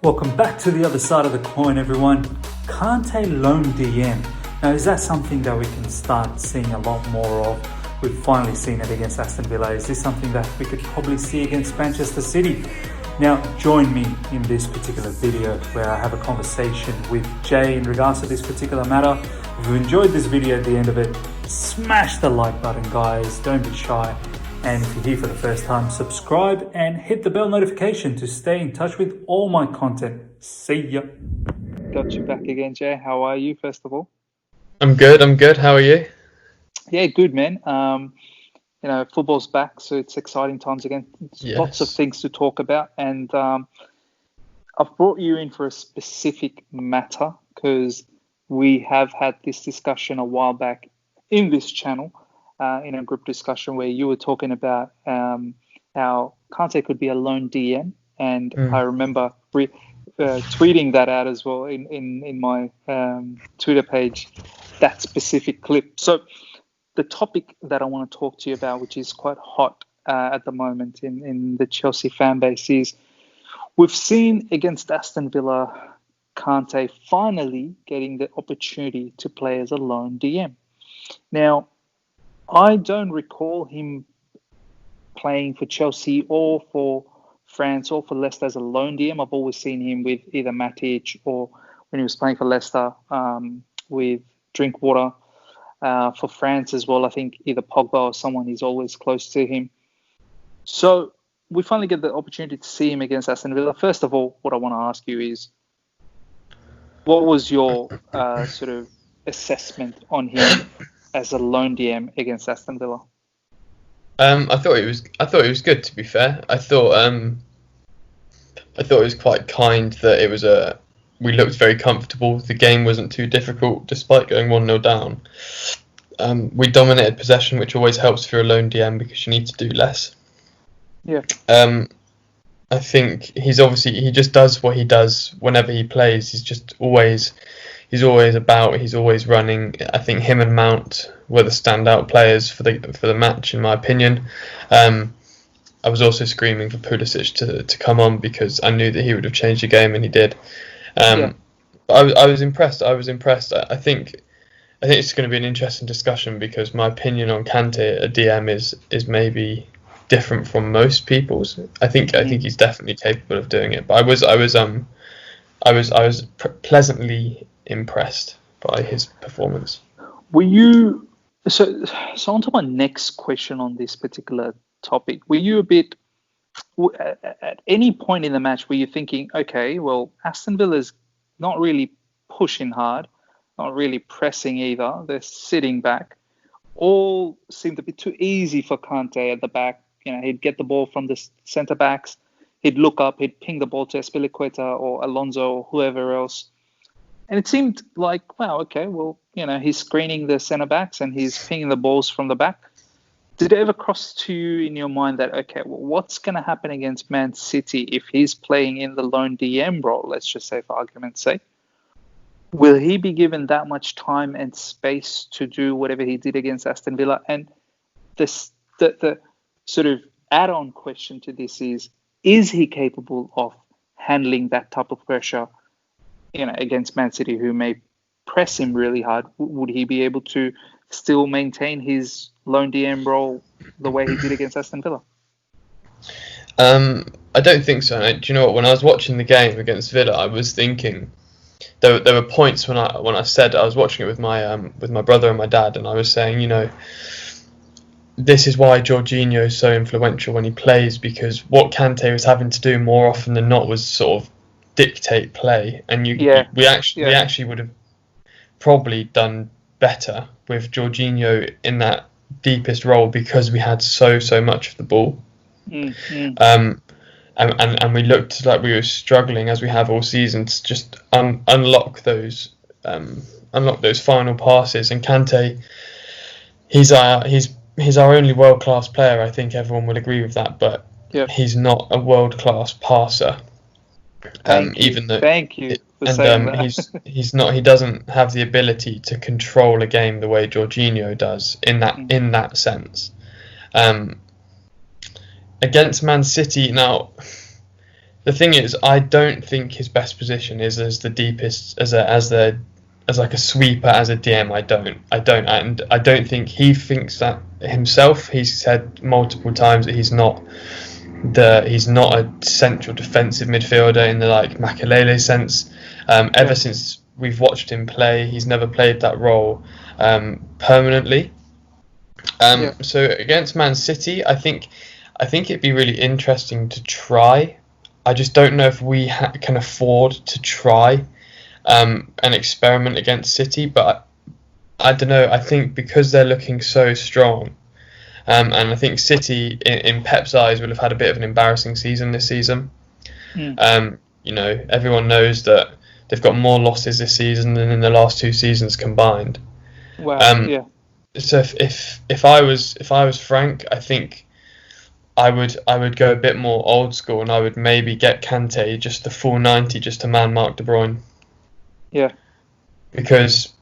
Welcome back to the other side of the coin, everyone. Kante loan DM. Now, is that something that we can start seeing a lot more of? We've finally seen it against Aston Villa. Is this something that we could probably see against Manchester City? Now, join me in this particular video where I have a conversation with Jay in regards to this particular matter. If you enjoyed this video at the end of it, smash the like button, guys. Don't be shy. And if you're here for the first time, subscribe and hit the bell notification to stay in touch with all my content. See ya. Got you back again, Jay. How are you, first of all? I'm good. How are you? Yeah, good, man. Football's back, so it's exciting times again. Yes. Lots of things to talk about. And I've brought you in for a specific matter because we have had this discussion a while back in this channel. In a group discussion where you were talking about how Kante could be a lone DM, and I remember tweeting that out as well in my Twitter page, that specific clip. So the topic that I want to talk to you about, which is quite hot at the moment in the Chelsea fan base, is we've seen against Aston Villa, Kante finally getting the opportunity to play as a lone DM. Now, I don't recall him playing for Chelsea or for France or for Leicester as a lone DM. I've always seen him with either Matic or when he was playing for Leicester with Drinkwater. For France as well, I think either Pogba or someone is always close to him. So we finally get the opportunity to see him against Aston Villa. First of all, what I want to ask you is, what was your sort of assessment on him as a lone DM against Aston Villa? I thought it was good, to be fair. I thought it was quite kind that we looked very comfortable. The game wasn't too difficult despite going 1-0 down. We dominated possession, which always helps for a lone DM because you need to do less. Yeah. I think he just does what he does whenever he plays. He's always about. He's always running. I think him and Mount were the standout players for the match, in my opinion. I was also screaming for Pulisic to come on because I knew that he would have changed the game, and he did. But I was impressed. I think it's going to be an interesting discussion because my opinion on Kante, a DM, is maybe different from most people's. I think he's definitely capable of doing it. But I was pleasantly impressed by his performance. Were you so on to my next question on this particular topic? Were you a bit at any point in the match were you thinking, okay, well, Aston Villa's not really pushing hard, not really pressing either, they're sitting back, all seemed a bit too easy for Kante at the back? He'd get the ball from the centre backs, he'd look up, he'd ping the ball to Azpilicueta or Alonso or whoever else. And it seemed like, wow, okay, well, he's screening the centre backs and he's pinging the balls from the back. Did it ever cross to you in your mind that, okay, well, what's going to happen against Man City if he's playing in the lone DM role, let's just say for argument's sake? Will he be given that much time and space to do whatever he did against Aston Villa? And the sort of add-on question to this is he capable of handling that type of pressure, against Man City, who may press him really hard? Would he be able to still maintain his lone DM role the way he did against Aston Villa? I don't think so. Do you know what? When I was watching the game against Villa, I was thinking there were points when I said I was watching it with my brother and my dad, and I was saying, this is why Jorginho is so influential when he plays, because what Kante was having to do more often than not was sort of dictate play, and we actually would have probably done better with Jorginho in that deepest role because we had so much of the ball. And we looked like we were struggling, as we have all season, to just unlock those final passes. And Kante, he's our only world-class player. I think everyone will agree with that, but he's not a world-class passer. Thank you for saying that. He doesn't have the ability to control a game the way Jorginho does in that sense. Against Man City, now The thing is, I don't think his best position is as the deepest, as like a sweeper, as a DM. And I don't think he thinks that himself. He's said multiple times that he's not a central defensive midfielder in the like Makelele sense. Ever since we've watched him play, he's never played that role permanently. So against Man City, I think it'd be really interesting to try. I just don't know if we can afford to try an experiment against City, but I don't know. I think because they're looking so strong, and I think City, in Pep's eyes, will have had a bit of an embarrassing season this season. Everyone knows that they've got more losses this season than in the last 2 seasons combined. Wow. So if I was Frank, I think I would go a bit more old school, and I would maybe get Kante just the full 90 just to man mark De Bruyne. Yeah. Because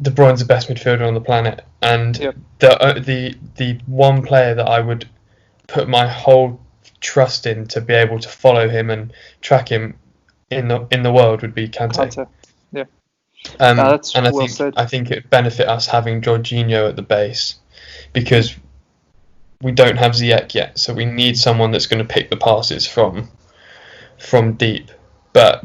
De Bruyne's the best midfielder on the planet, and the one player that I would put my whole trust in to be able to follow him and track him in the world would be Kante. Yeah. That's and well said. I think it'd benefit us having Jorginho at the base, because we don't have Ziyech yet, so we need someone that's going to pick the passes from deep. But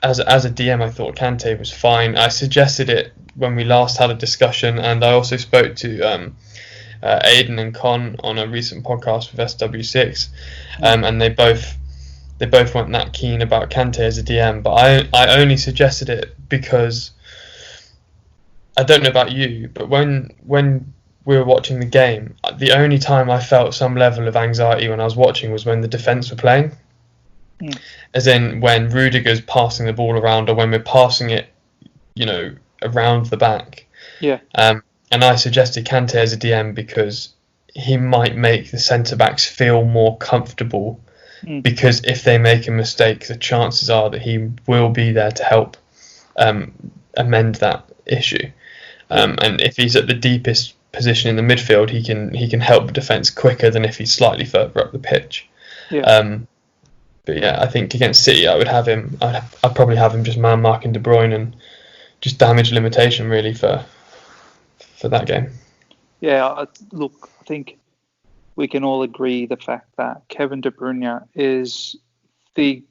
as a DM, I thought Kante was fine. I suggested it when we last had a discussion, and I also spoke to Aidan and Con on a recent podcast with SW6, and they both weren't that keen about Kante as a DM. But I only suggested it because I don't know about you, but when we were watching the game, the only time I felt some level of anxiety when I was watching was when the defence were playing. As in when Rudiger's passing the ball around, or when we're passing it, around the back. And I suggested Kante as a DM because he might make the centre-backs feel more comfortable, because if they make a mistake, the chances are that he will be there to help amend that issue. And if he's at the deepest position in the midfield, he can help the defence quicker than if he's slightly further up the pitch. But yeah, I think against City, I would have him. I'd probably have him just man marking De Bruyne and just damage limitation really for that game. Yeah, look, I think we can all agree the fact that Kevin De Bruyne is he's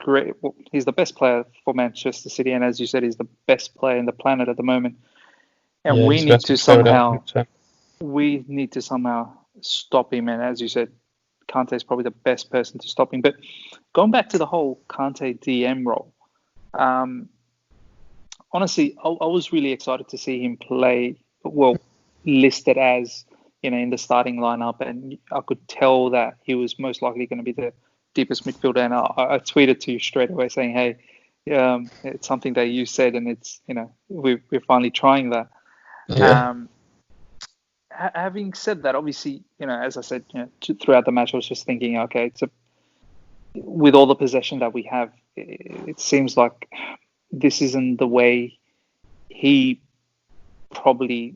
the best player for Manchester City, and as you said, he's the best player in the planet at the moment. And we need to somehow stop him. And as you said, Kante is probably the best person to stop him. But going back to the whole Kante DM role, honestly, I was really excited to see him play, listed as, in the starting lineup. And I could tell that he was most likely going to be the deepest midfielder. And I tweeted to you straight away saying, hey, it's something that you said, and it's, we're finally trying that. Having said that, obviously, as I said, throughout the match, I was just thinking, okay, with all the possession that we have, it seems like this isn't the way he probably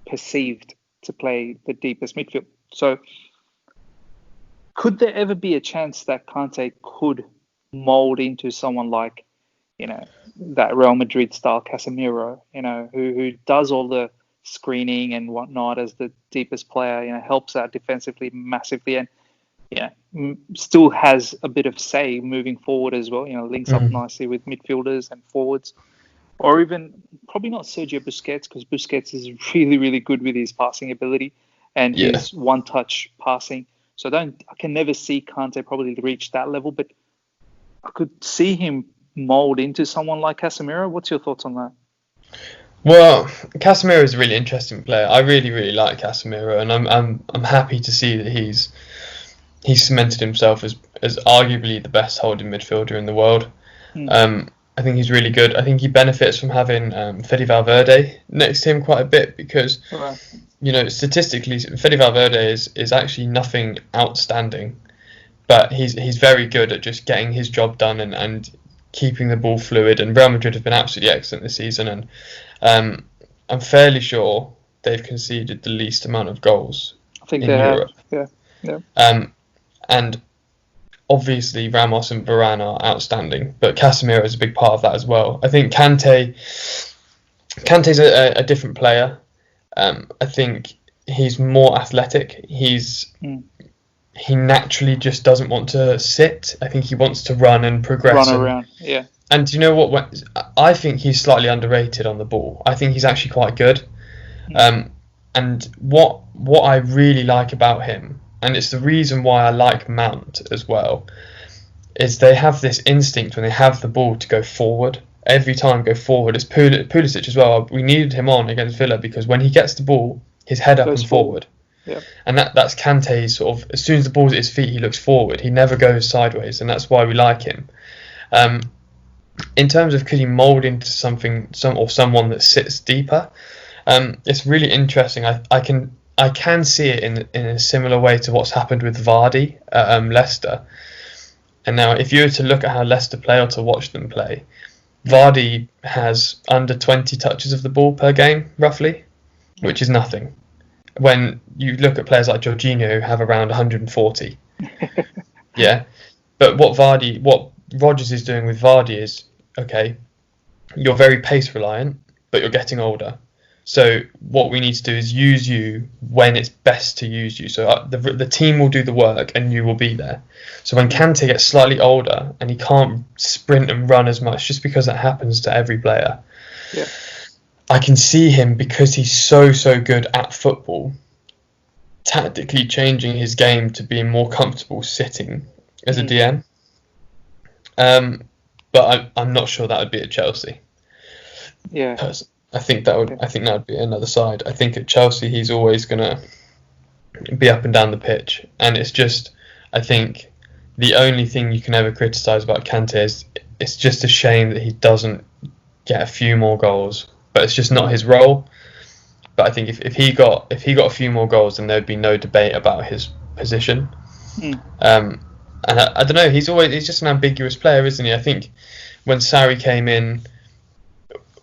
perceived to play the deepest midfield. So could there ever be a chance that Kante could mold into someone like, that Real Madrid style Casemiro, who does all the screening and whatnot as the deepest player, helps out defensively massively, and still has a bit of say moving forward as well, links up nicely with midfielders and forwards. Or even probably not Sergio Busquets, because Busquets is really, really good with his passing ability and his one-touch passing. So I can never see Kante probably reach that level, but I could see him mold into someone like Casemiro. What's your thoughts on that? Well, Casemiro is a really interesting player. I really, really like Casemiro, and I'm happy to see that he's cemented himself as arguably the best holding midfielder in the world. I think he's really good. I think he benefits from having Fede Valverde next to him quite a bit, because statistically, Fede Valverde is actually nothing outstanding, but he's very good at just getting his job done and keeping the ball fluid. And Real Madrid have been absolutely excellent this season, and I'm fairly sure they've conceded the least amount of goals in Europe. Yeah. And obviously Ramos and Varane are outstanding, but Casemiro is a big part of that as well. I think Kante's a different player. I think he's more athletic. He naturally just doesn't want to sit. I think he wants to run and progress. Run around, yeah. And do you know what? I think he's slightly underrated on the ball. I think he's actually quite good. And what I really like about him, and it's the reason why I like Mount as well, is they have this instinct when they have the ball to go forward. Every time go forward. It's Pulisic as well. We needed him on against Villa because when he gets the ball, his head up and forward. Yeah. And that's Kante's sort of, as soon as the ball's at his feet, he looks forward. He never goes sideways, and that's why we like him. In terms of could he mould into someone that sits deeper, it's really interesting. I can see it in a similar way to what's happened with Vardy at Leicester. And now, if you were to look at how Leicester play or to watch them play, Vardy has under 20 touches of the ball per game, roughly, which is nothing. When you look at players like Jorginho who have around 140. Yeah. But what Rodgers is doing with Vardy is, okay, you're very pace reliant, but you're getting older. So what we need to do is use you when it's best to use you. So the team will do the work and you will be there. So when Kante gets slightly older and he can't sprint and run as much, just because that happens to every player, yeah, I can see him, because he's so good at football, tactically changing his game to being more comfortable sitting as a DM. But I'm not sure that would be at Chelsea. Yeah. I think that would be another side. I think at Chelsea he's always gonna be up and down the pitch, and it's just, I think the only thing you can ever criticise about Kante is it's just a shame that he doesn't get a few more goals. But it's just not his role. But I think if he got a few more goals, then there'd be no debate about his position. And I don't know. He's just an ambiguous player, isn't he? I think when Sarri came in,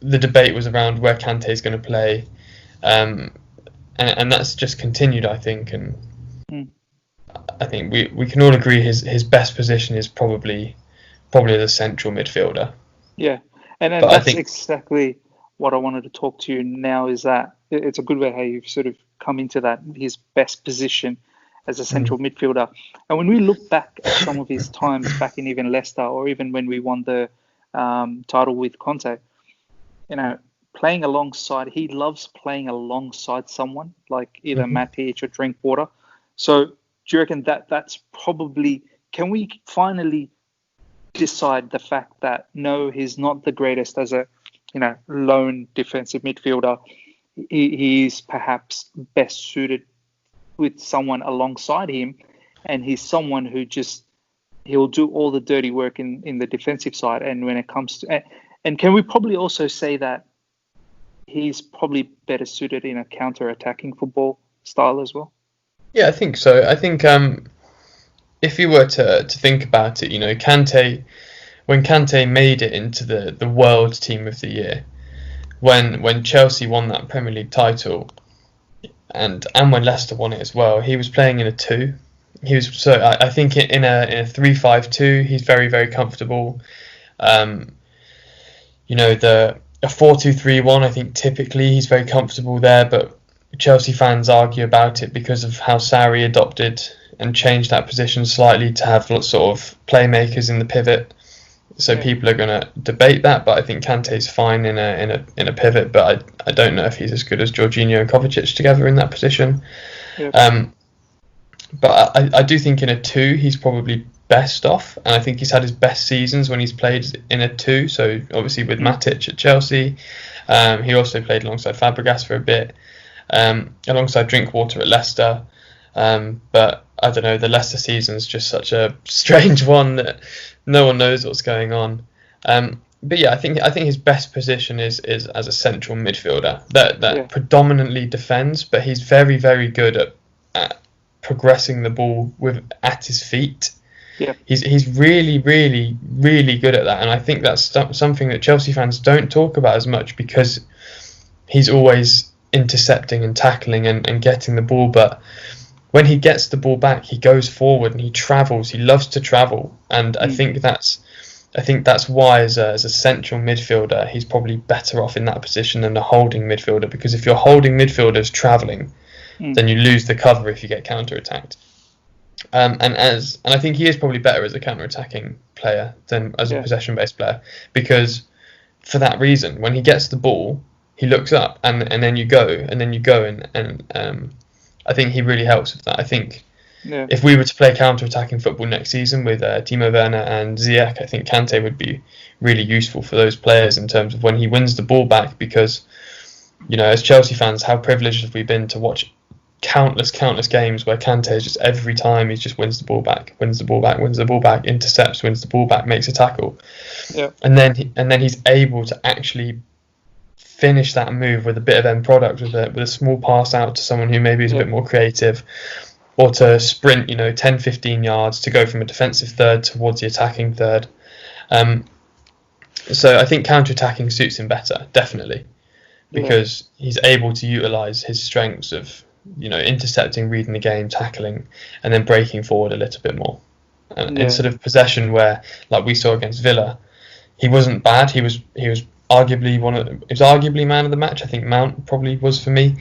the debate was around where Kante is going to play, and that's just continued, I think. And I think we can all agree his best position is probably the central midfielder. Yeah, and that's exactly what I wanted to talk to you now. Is that it's a good way how you've sort of come into that, his best position as a central midfielder. And when we look back at some of his times back in even Leicester, or even when we won the title with Conte, playing alongside, he loves playing alongside someone like either Matic or Drinkwater. So do you reckon that's probably, can we finally decide the fact that no, he's not the greatest as a lone defensive midfielder? He's perhaps best suited with someone alongside him, and he's someone who he'll do all the dirty work in the defensive side. And when it comes to, and can we probably also say that he's probably better suited in a counter-attacking football style as well? Yeah, I think so. I think if you were to think about it, Kante, when Kante made it into the world team of the year, when Chelsea won that Premier League title, and when Leicester won it as well, he was playing in a 2. I think in a 3-5-2, he's very, very comfortable. A 4-2-3-1, I think typically he's very comfortable there, but Chelsea fans argue about it because of how Sarri adopted and changed that position slightly to have sort of playmakers in the pivot. So people are going to debate that, but I think Kante's fine in a pivot. But I don't know if he's as good as Jorginho and Kovacic together in that position. Yeah. But I do think in a 2 he's probably best off, and I think he's had his best seasons when he's played in a 2. So obviously with Matic at Chelsea, he also played alongside Fabregas for a bit, alongside Drinkwater at Leicester. But I don't know, the Leicester season's just such a strange one that no one knows what's going on. But yeah, I think his best position is as a central midfielder that predominantly defends, but he's very, very good at progressing the ball at his feet. Yeah, he's really, really, really good at that, and I think that's something that Chelsea fans don't talk about as much, because he's always intercepting and tackling and getting the ball. But when he gets the ball back, he goes forward and he travels. He loves to travel, and I think that's why as a central midfielder, he's probably better off in that position than a holding midfielder, because if your holding midfielders travelling, then you lose the cover if you get counter-attacked. And I think he is probably better as a counter-attacking player than as a possession-based player, because for that reason, when he gets the ball, he looks up and then you go and I think he really helps with that. I think if we were to play counter-attacking football next season with Timo Werner and Ziyech, I think Kante would be really useful for those players in terms of when he wins the ball back, because, you know, as Chelsea fans, how privileged have we been to watch countless games where Kante is just every time he just wins the ball back, intercepts, wins the ball back, makes a tackle, and then he's able to actually finish that move with a bit of end product, with a small pass out to someone who maybe is a bit more creative, or to sprint 10-15 yards to go from a defensive third towards the attacking third. So I think counter-attacking suits him better, definitely, because he's able to utilise his strengths of intercepting, reading the game, tackling, and then breaking forward a little bit more. Instead of possession, where, like we saw against Villa, he wasn't bad. He was arguably arguably man of the match. I think Mount probably was for me.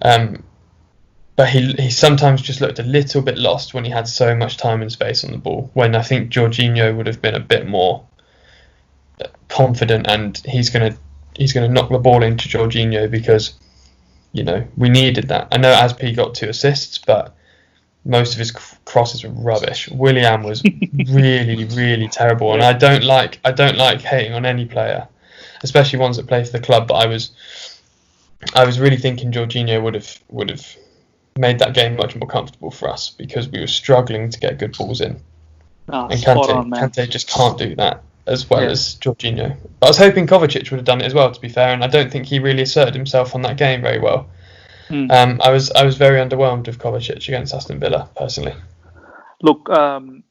But he sometimes just looked a little bit lost when he had so much time and space on the ball, when I think Jorginho would have been a bit more confident, and he's gonna knock the ball into Jorginho, because we needed that. I know Aspi got 2 assists, but most of his crosses were rubbish. Willian was really, really terrible, and I don't like hating on any player, especially ones that play for the club. But I was really thinking Jorginho would have made that game much more comfortable for us, because we were struggling to get good balls in. And Kante just can't do that as well as Jorginho. But I was hoping Kovacic would have done it as well, to be fair, and I don't think he really asserted himself on that game very well. I was very underwhelmed with Kovacic against Aston Villa, personally. Look,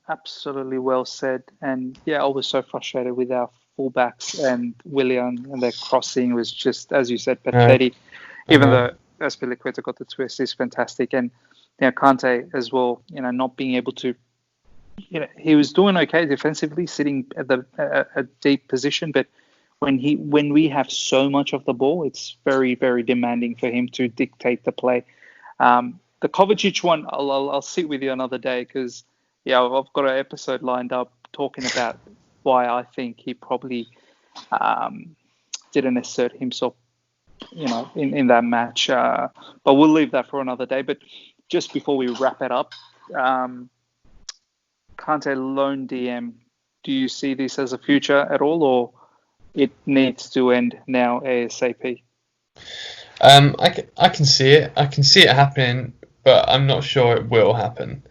absolutely well said. And I was so frustrated with our fullbacks, and Willian, and their crossing was just, as you said, pathetic. Even though Azpilicueta got the 2 assists, fantastic. And Kante as well, not being able to, he was doing okay defensively, sitting at a deep position, but when we have so much of the ball, it's very, very demanding for him to dictate the play. The Kovacic one, I'll sit with you another day, because I've got an episode lined up talking about why I think he probably didn't assert himself, in that match. But we'll leave that for another day. But just before we wrap it up, Kante loan DM, do you see this as a future at all, or it needs to end now ASAP? I can see it. I can see it happening, but I'm not sure it will happen.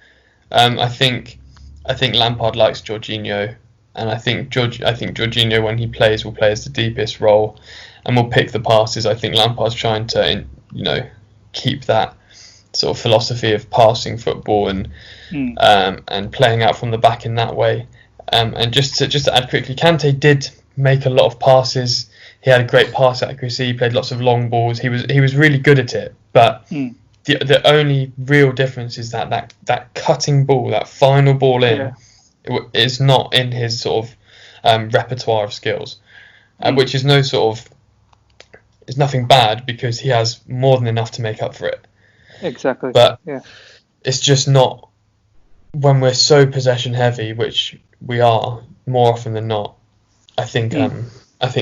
I think Lampard likes Jorginho, and I think Jorginho, when he plays, will play as the deepest role and will pick the passes. I think Lampard's trying to keep that sort of philosophy of passing football and playing out from the back in that way. And just to add quickly, Kante did make a lot of passes. He had a great pass accuracy. He played lots of long balls. He was really good at it. But the only real difference is that cutting ball, that final ball in, is not in his sort of repertoire of skills, which is is nothing bad, because he has more than enough to make up for it. Exactly. But it's just not when we're so possession heavy, which we are more often than not. I think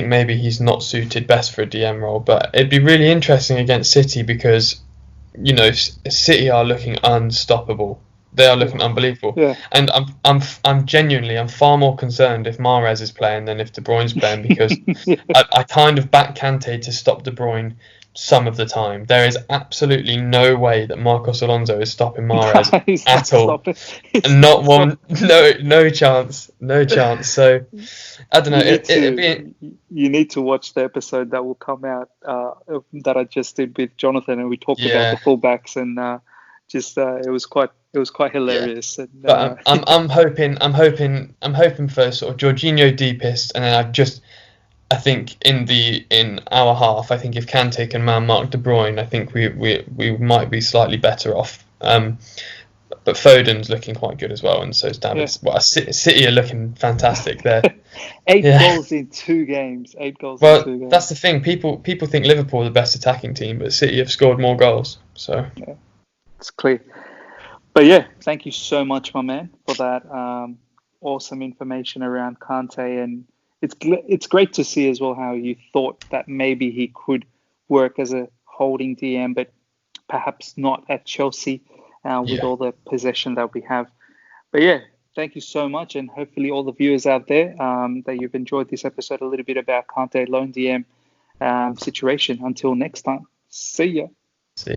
maybe he's not suited best for a DM role, but it'd be really interesting against City, because City are looking unstoppable. They are looking unbelievable. And I'm far more concerned if Mahrez is playing than if De Bruyne's playing, because I kind of back Kante to stop De Bruyne some of the time. There is absolutely no way that Marcos Alonso is stopping Mahrez at all. Not one, no chance. So I don't know. You need to watch the episode that will come out that I just did with Jonathan, and we talked about the fullbacks, and it was quite hilarious. And, but I'm hoping for sort of Jorginho deepest, and then I think in our half, I think if Kante can man mark De Bruyne, I think we might be slightly better off But Foden's looking quite good as well, and so is David. Yeah. Well, City are looking fantastic there. 8 Yeah. goals in 2 games. 8 goals in Well, 2 games. that's the thing. People think Liverpool are the best attacking team, but City have scored more goals. So Yeah, it's clear. But yeah, thank you so much, my man, for that awesome information around Kante. And it's great to see as well how you thought that maybe he could work as a holding DM, but perhaps not at Chelsea with yeah, all the possession that we have. But yeah, thank you so much. And hopefully all the viewers out there that you've enjoyed this episode a little bit about Kante loan DM situation. Until next time, see ya. see.